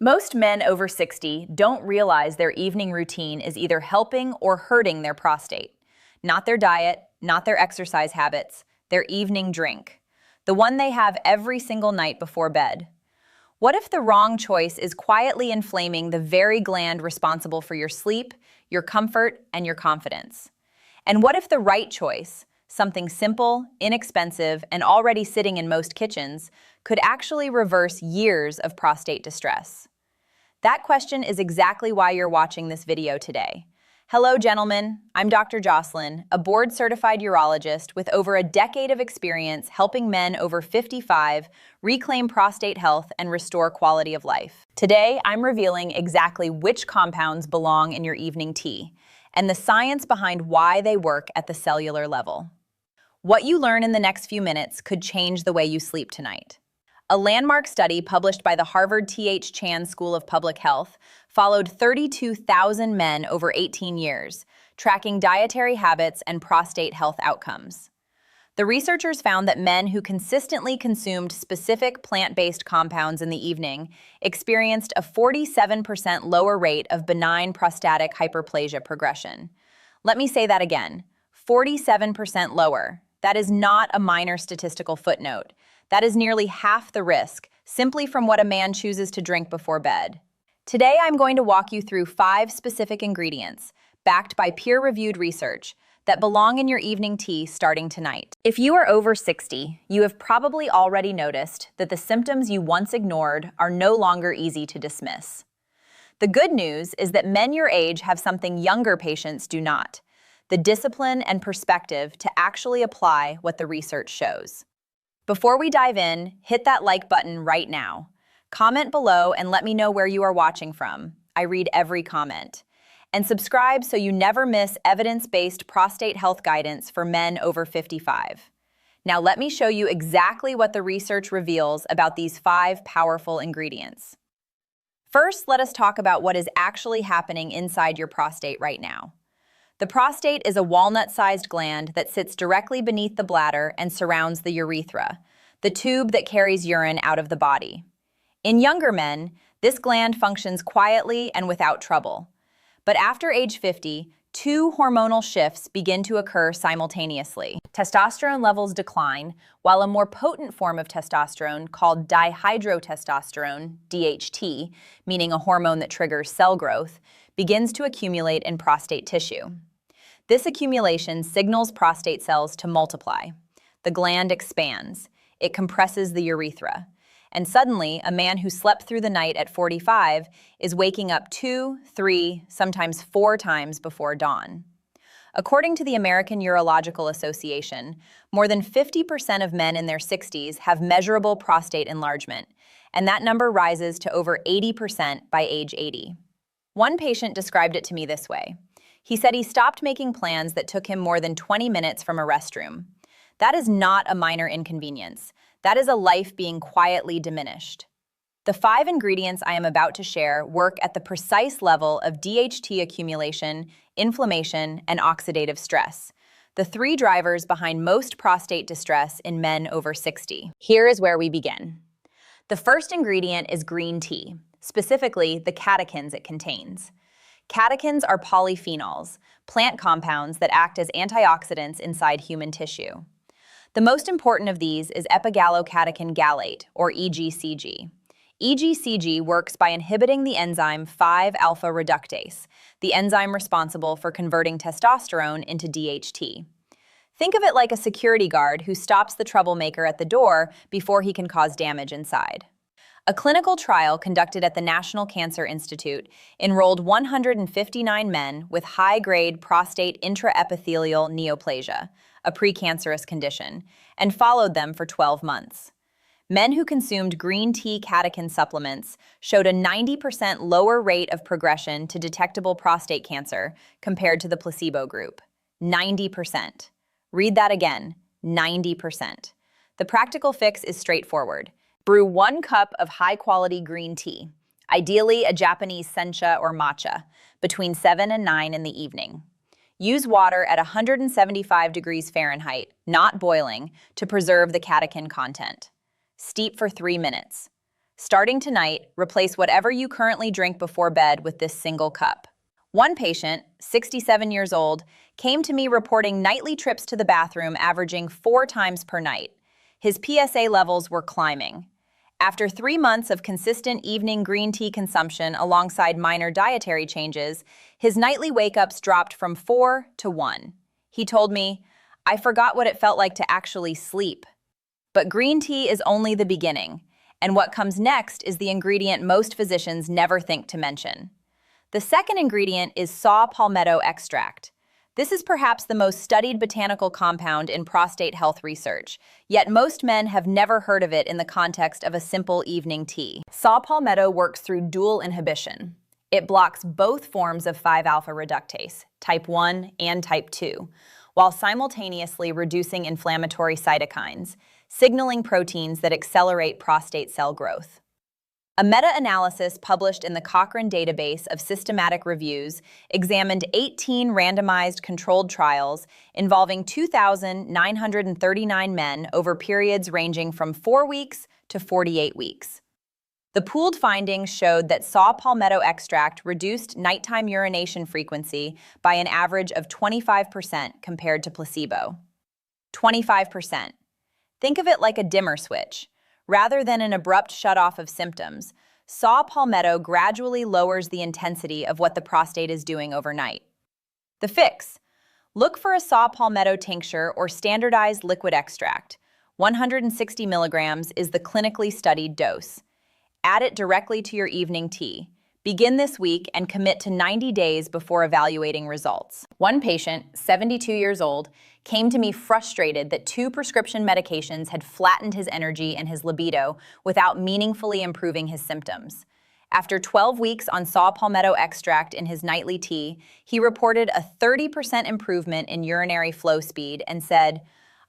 Most men over 60 don't realize their evening routine is either helping or hurting their prostate. Not their diet, not their exercise habits, their evening drink. The one they have every single night before bed. What if the wrong choice is quietly inflaming the very gland responsible for your sleep, your comfort, and your confidence? And what if the right choice, something simple, inexpensive, and already sitting in most kitchens, could actually reverse years of prostate distress? That question is exactly why you're watching this video today. Hello, gentlemen. I'm Dr. Jocelyn, a board-certified urologist with over a decade of experience helping men over 55 reclaim prostate health and restore quality of life. Today, I'm revealing exactly which compounds belong in your evening tea and the science behind why they work at the cellular level. What you learn in the next few minutes could change the way you sleep tonight. A landmark study published by the Harvard T.H. Chan School of Public Health followed 32,000 men over 18 years, tracking dietary habits and prostate health outcomes. The researchers found that men who consistently consumed specific plant-based compounds in the evening experienced a 47% lower rate of benign prostatic hyperplasia progression. Let me say that again, 47% lower. That is not a minor statistical footnote. That is nearly half the risk, simply from what a man chooses to drink before bed. Today, I'm going to walk you through 5 specific ingredients, backed by peer-reviewed research, that belong in your evening tea starting tonight. If you are over 60, you have probably already noticed that the symptoms you once ignored are no longer easy to dismiss. The good news is that men your age have something younger patients do not: the discipline and perspective to actually apply what the research shows. Before we dive in, hit that like button right now. Comment below and let me know where you are watching from. I read every comment. And subscribe so you never miss evidence-based prostate health guidance for men over 55. Now let me show you exactly what the research reveals about these 5 powerful ingredients. First, let us talk about what is actually happening inside your prostate right now. The prostate is a walnut-sized gland that sits directly beneath the bladder and surrounds the urethra, the tube that carries urine out of the body. In younger men, this gland functions quietly and without trouble. But after age 50, 2 hormonal shifts begin to occur simultaneously. Testosterone levels decline, while a more potent form of testosterone called dihydrotestosterone, DHT, meaning a hormone that triggers cell growth, begins to accumulate in prostate tissue. This accumulation signals prostate cells to multiply. The gland expands. It compresses the urethra. And suddenly, a man who slept through the night at 45 is waking up 2, 3, sometimes 4 times before dawn. According to the American Urological Association, more than 50% of men in their 60s have measurable prostate enlargement, and that number rises to over 80% by age 80. One patient described it to me this way. He said he stopped making plans that took him more than 20 minutes from a restroom. That is not a minor inconvenience. That is a life being quietly diminished. The 5 ingredients I am about to share work at the precise level of DHT accumulation, inflammation, and oxidative stress, the 3 drivers behind most prostate distress in men over 60. Here is where we begin. The first ingredient is green tea, specifically the catechins it contains. Catechins are polyphenols, plant compounds that act as antioxidants inside human tissue. The most important of these is epigallocatechin gallate, or EGCG. EGCG works by inhibiting the enzyme 5-alpha reductase, the enzyme responsible for converting testosterone into DHT. Think of it like a security guard who stops the troublemaker at the door before he can cause damage inside. A clinical trial conducted at the National Cancer Institute enrolled 159 men with high-grade prostate intraepithelial neoplasia, a precancerous condition, and followed them for 12 months. Men who consumed green tea catechin supplements showed a 90% lower rate of progression to detectable prostate cancer compared to the placebo group. 90%. Read that again, 90%. The practical fix is straightforward. Brew 1 cup of high-quality green tea, ideally a Japanese sencha or matcha, between 7 and 9 in the evening. Use water at 175 degrees Fahrenheit, not boiling, to preserve the catechin content. Steep for 3 minutes. Starting tonight, replace whatever you currently drink before bed with this single cup. One patient, 67 years old, came to me reporting nightly trips to the bathroom averaging 4 times per night. His PSA levels were climbing. After 3 months of consistent evening green tea consumption alongside minor dietary changes, his nightly wake-ups dropped from 4 to 1. He told me, "I forgot what it felt like to actually sleep." But green tea is only the beginning, and what comes next is the ingredient most physicians never think to mention. The second ingredient is saw palmetto extract. This is perhaps the most studied botanical compound in prostate health research, yet most men have never heard of it in the context of a simple evening tea. Saw palmetto works through dual inhibition. It blocks both forms of 5-alpha reductase, type 1 and type 2, while simultaneously reducing inflammatory cytokines, signaling proteins that accelerate prostate cell growth. A meta-analysis published in the Cochrane database of systematic reviews examined 18 randomized controlled trials involving 2,939 men over periods ranging from 4 weeks to 48 weeks. The pooled findings showed that saw palmetto extract reduced nighttime urination frequency by an average of 25% compared to placebo. 25%. Think of it like a dimmer switch. Rather than an abrupt shutoff of symptoms, saw palmetto gradually lowers the intensity of what the prostate is doing overnight. The fix: look for a saw palmetto tincture or standardized liquid extract. 160 milligrams is the clinically studied dose. Add it directly to your evening tea. Begin this week and commit to 90 days before evaluating results. One patient, 72 years old, came to me frustrated that 2 prescription medications had flattened his energy and his libido without meaningfully improving his symptoms. After 12 weeks on saw palmetto extract in his nightly tea, he reported a 30% improvement in urinary flow speed and said,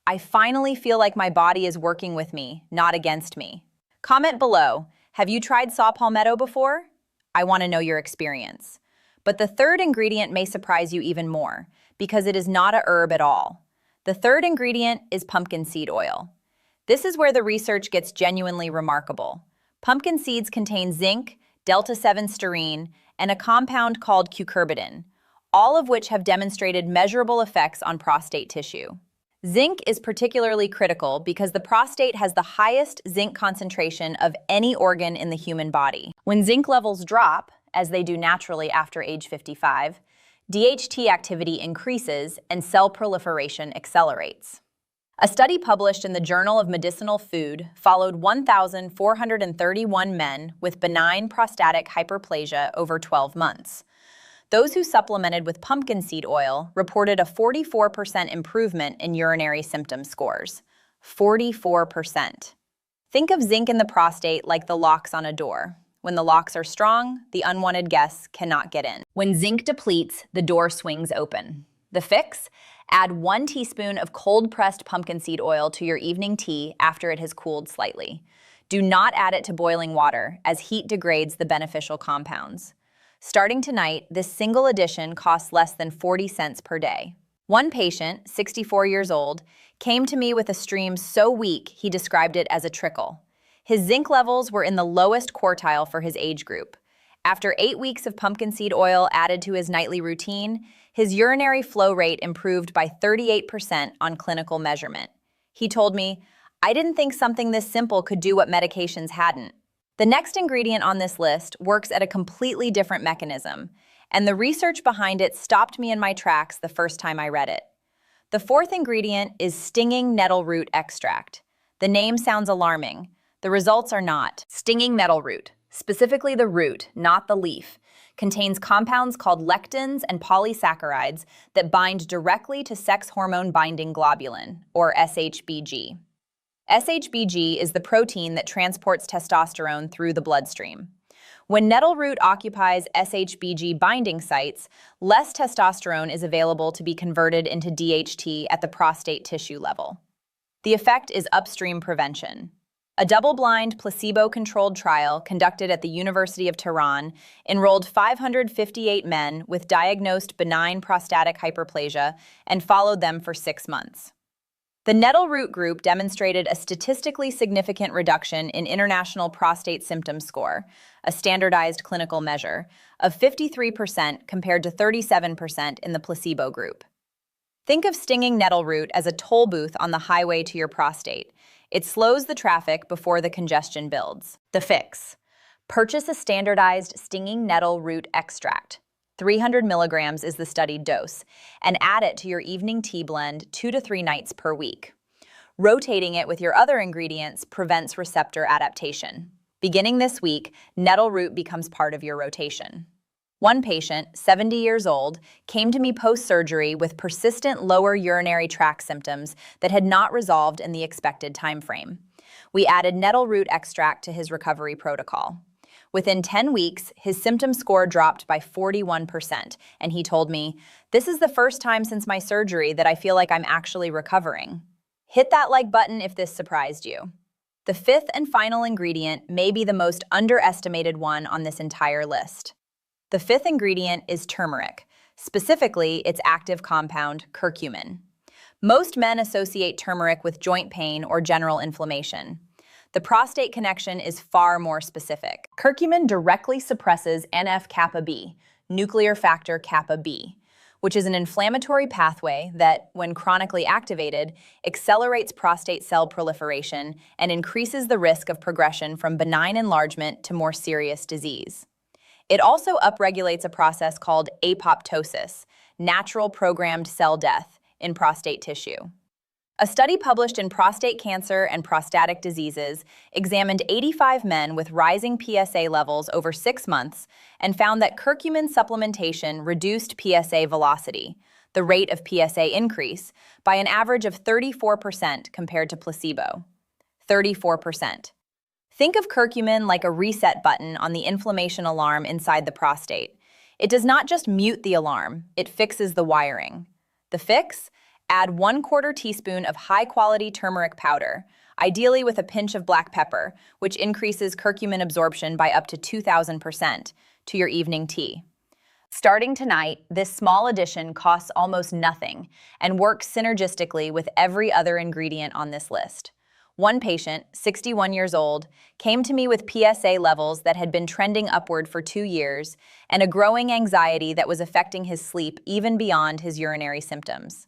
"I finally feel like my body is working with me, not against me." Comment below, have you tried saw palmetto before? I want to know your experience. But the third ingredient may surprise you even more, because it is not a herb at all. The third ingredient is pumpkin seed oil. This is where the research gets genuinely remarkable. Pumpkin seeds contain zinc, delta-7 sterine, and a compound called cucurbitin, all of which have demonstrated measurable effects on prostate tissue. Zinc is particularly critical because the prostate has the highest zinc concentration of any organ in the human body. When zinc levels drop, as they do naturally after age 55, DHT activity increases and cell proliferation accelerates. A study published in the Journal of Medicinal Food followed 1,431 men with benign prostatic hyperplasia over 12 months. Those who supplemented with pumpkin seed oil reported a 44% improvement in urinary symptom scores. 44%. Think of zinc in the prostate like the locks on a door. When the locks are strong, the unwanted guests cannot get in. When zinc depletes, the door swings open. The fix? Add 1 teaspoon of cold-pressed pumpkin seed oil to your evening tea after it has cooled slightly. Do not add it to boiling water, as heat degrades the beneficial compounds. Starting tonight, this single addition costs less than 40 cents per day. One patient, 64 years old, came to me with a stream so weak he described it as a trickle. His zinc levels were in the lowest quartile for his age group. After 8 weeks of pumpkin seed oil added to his nightly routine, his urinary flow rate improved by 38% on clinical measurement. He told me, "I didn't think something this simple could do what medications hadn't." The next ingredient on this list works at a completely different mechanism, and the research behind it stopped me in my tracks the first time I read it. The fourth ingredient is stinging nettle root extract. The name sounds alarming. The results are not. Stinging nettle root, specifically the root, not the leaf, contains compounds called lectins and polysaccharides that bind directly to sex hormone-binding globulin, or SHBG. SHBG is the protein that transports testosterone through the bloodstream. When nettle root occupies SHBG binding sites, less testosterone is available to be converted into DHT at the prostate tissue level. The effect is upstream prevention. A double-blind, placebo-controlled trial conducted at the University of Tehran enrolled 558 men with diagnosed benign prostatic hyperplasia and followed them for 6 months. The nettle root group demonstrated a statistically significant reduction in International Prostate Symptom Score, a standardized clinical measure, of 53% compared to 37% in the placebo group. Think of stinging nettle root as a toll booth on the highway to your prostate. It slows the traffic before the congestion builds. The fix. Purchase a standardized stinging nettle root extract. 300 milligrams is the studied dose, and add it to your evening tea blend 2 to 3 nights per week. Rotating it with your other ingredients prevents receptor adaptation. Beginning this week, nettle root becomes part of your rotation. One patient, 70 years old, came to me post-surgery with persistent lower urinary tract symptoms that had not resolved in the expected time frame. We added nettle root extract to his recovery protocol. Within 10 weeks, his symptom score dropped by 41%, and he told me, "This is the first time since my surgery that I feel like I'm actually recovering." Hit that like button if this surprised you. The fifth and final ingredient may be the most underestimated one on this entire list. The fifth ingredient is turmeric, specifically its active compound, curcumin. Most men associate turmeric with joint pain or general inflammation. The prostate connection is far more specific. Curcumin directly suppresses NF-kappa B, nuclear factor kappa B, which is an inflammatory pathway that, when chronically activated, accelerates prostate cell proliferation and increases the risk of progression from benign enlargement to more serious disease. It also upregulates a process called apoptosis, natural programmed cell death, in prostate tissue. A study published in Prostate Cancer and Prostatic Diseases examined 85 men with rising PSA levels over 6 months and found that curcumin supplementation reduced PSA velocity, the rate of PSA increase, by an average of 34% compared to placebo. 34%. Think of curcumin like a reset button on the inflammation alarm inside the prostate. It does not just mute the alarm, it fixes the wiring. The fix? Add 1/4 teaspoon of high-quality turmeric powder, ideally with a pinch of black pepper, which increases curcumin absorption by up to 2,000%, to your evening tea. Starting tonight, this small addition costs almost nothing and works synergistically with every other ingredient on this list. One patient, 61 years old, came to me with PSA levels that had been trending upward for 2 years and a growing anxiety that was affecting his sleep even beyond his urinary symptoms.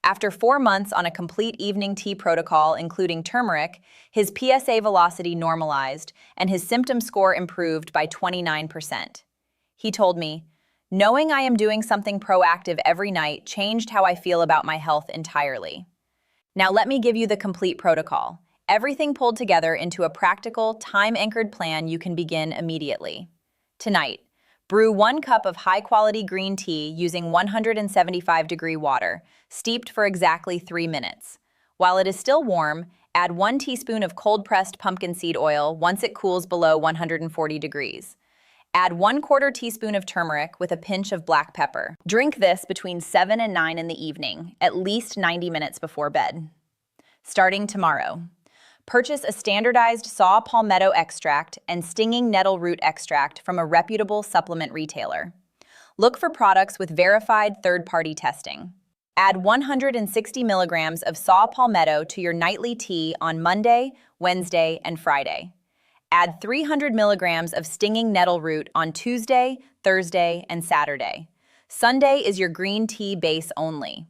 After 4 months on a complete evening tea protocol, including turmeric, his PSA velocity normalized and his symptom score improved by 29%. He told me, "Knowing I am doing something proactive every night changed how I feel about my health entirely." Now let me give you the complete protocol. Everything pulled together into a practical, time-anchored plan you can begin immediately. Tonight, brew 1 cup of high-quality green tea using 175-degree water, steeped for exactly 3 minutes. While it is still warm, add 1 teaspoon of cold-pressed pumpkin seed oil once it cools below 140 degrees. Add 1/4 teaspoon of turmeric with a pinch of black pepper. Drink this between 7 and 9 in the evening, at least 90 minutes before bed. Starting tomorrow, purchase a standardized saw palmetto extract and stinging nettle root extract from a reputable supplement retailer. Look for products with verified third-party testing. Add 160 milligrams of saw palmetto to your nightly tea on Monday, Wednesday, and Friday. Add 300 milligrams of stinging nettle root on Tuesday, Thursday, and Saturday. Sunday is your green tea base only.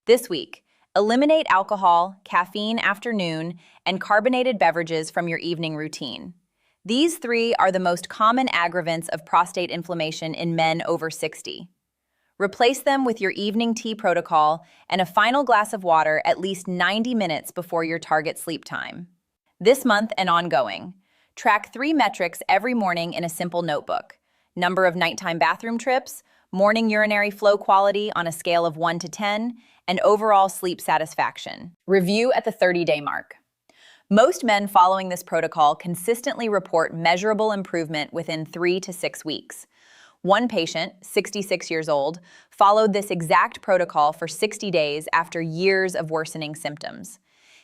This week, eliminate alcohol, caffeine after noon, and carbonated beverages from your evening routine. These 3 are the most common aggravants of prostate inflammation in men over 60. Replace them with your evening tea protocol and a final glass of water at least 90 minutes before your target sleep time. This month and ongoing, track 3 metrics every morning in a simple notebook: number of nighttime bathroom trips, morning urinary flow quality on a scale of 1 to 10, and overall sleep satisfaction. Review at the 30-day mark. Most men following this protocol consistently report measurable improvement within 3 to 6 weeks. One patient, 66 years old, followed this exact protocol for 60 days after years of worsening symptoms.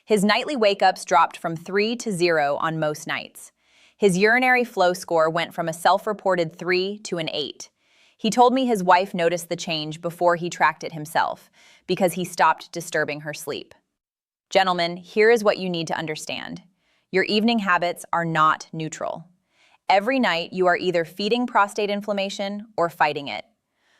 His nightly wake-ups dropped from 3 to 0 on most nights. His urinary flow score went from a self-reported 3 to an 8. He told me his wife noticed the change before he tracked it himself, because he stopped disturbing her sleep. Gentlemen, here is what you need to understand. Your evening habits are not neutral. Every night, you are either feeding prostate inflammation or fighting it.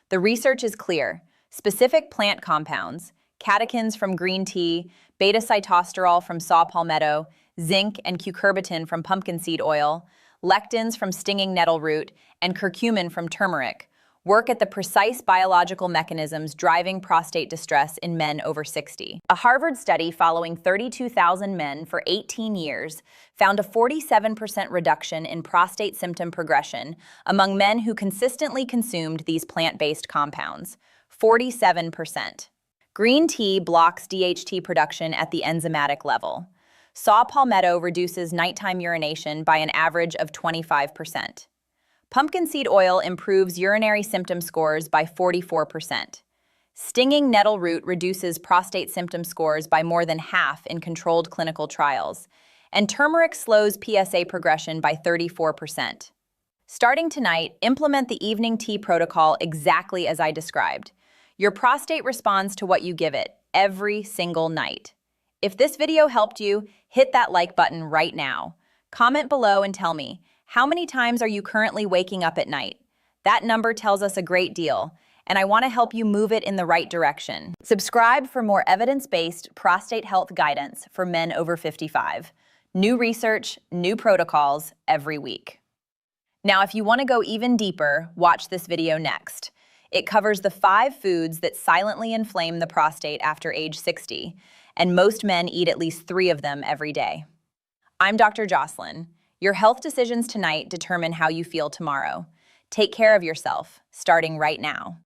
The research is clear. Specific plant compounds, catechins from green tea, beta-sitosterol from saw palmetto, zinc and cucurbitin from pumpkin seed oil, lectins from stinging nettle root, and curcumin from turmeric, work at the precise biological mechanisms driving prostate distress in men over 60. A Harvard study following 32,000 men for 18 years found a 47% reduction in prostate symptom progression among men who consistently consumed these plant-based compounds. 47%. Green tea blocks DHT production at the enzymatic level. Saw palmetto reduces nighttime urination by an average of 25%. Pumpkin seed oil improves urinary symptom scores by 44%. Stinging nettle root reduces prostate symptom scores by more than half in controlled clinical trials. And turmeric slows PSA progression by 34%. Starting tonight, implement the evening tea protocol exactly as I described. Your prostate responds to what you give it every single night. If this video helped you, hit that like button right now. Comment below and tell me, how many times are you currently waking up at night? That number tells us a great deal, and I want to help you move it in the right direction. Subscribe for more evidence-based prostate health guidance for men over 55. New research, new protocols every week. Now, if you want to go even deeper, watch this video next. It covers the 5 foods that silently inflame the prostate after age 60, and most men eat at least 3 of them every day. I'm Dr. Jocelyn. Your health decisions tonight determine how you feel tomorrow. Take care of yourself, starting right now.